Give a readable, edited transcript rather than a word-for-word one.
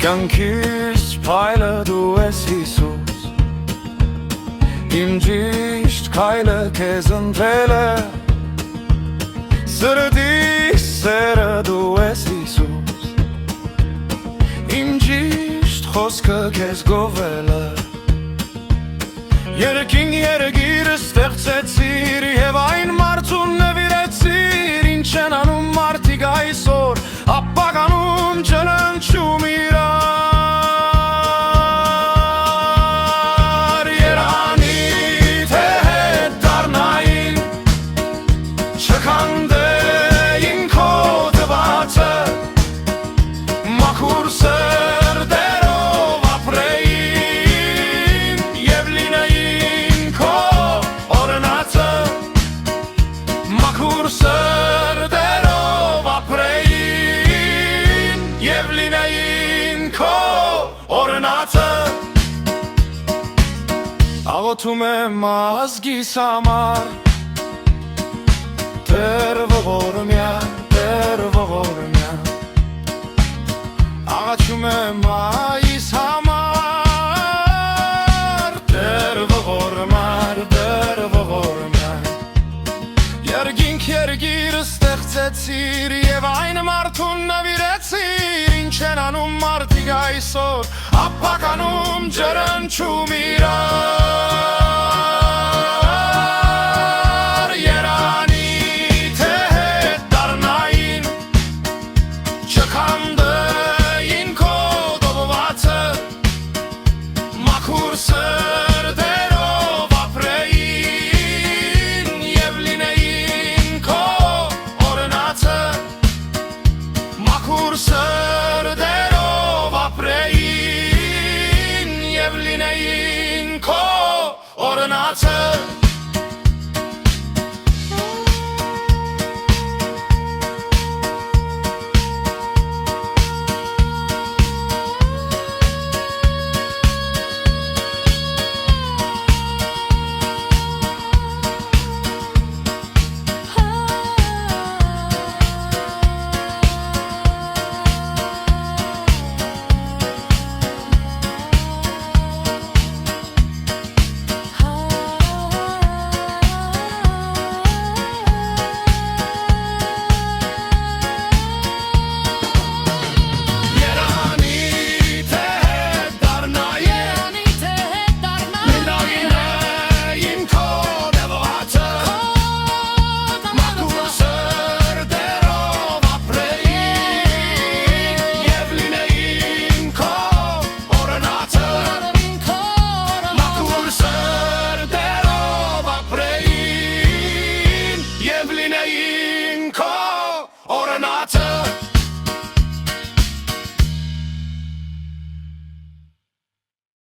Կյանքիս փայլը դու ես Հիսուս, իմ ճիշտ քայլը քեզ ընտրել է, սրտիս սերը դու ես Հիսուս, իմ ճիշտ խոսքը քեզ գովել է, երկինք երկիրը ստեղծեցիր և այն մարդուն նվիրեցիր, ինչ են անում մարդիկ այսօր, ապագանում ճանաչում իրար, երանի թե հետ դառնային, չքանդեին քո տվածը, մաքուր սրտերով ապրեին և լինեին քո օրհնածը, մաքուր սրտերով ապրեին և լինեին քո օրհնածը, աղոթում եմ ազգիս համար, Տեր ողորմյա, Տեր ողորմյա, աղաչում եմ այս համար, Տեր ողորմար, Տեր ողորմյա, երկինք երկիրը ստեղծեցիր և այն մարդուն նվիրեցիր, ինչ են անում մարդիկ այսօր, ապագանում ջրնչում իրար, երանի թե հետ դառնային, չքանդեին քո դոբվածը, մաքուր սրտերով ապրեին և լինեին քո օրհնածը, մաքուր սրտերով ապրեին և լինեին քո օրհնածը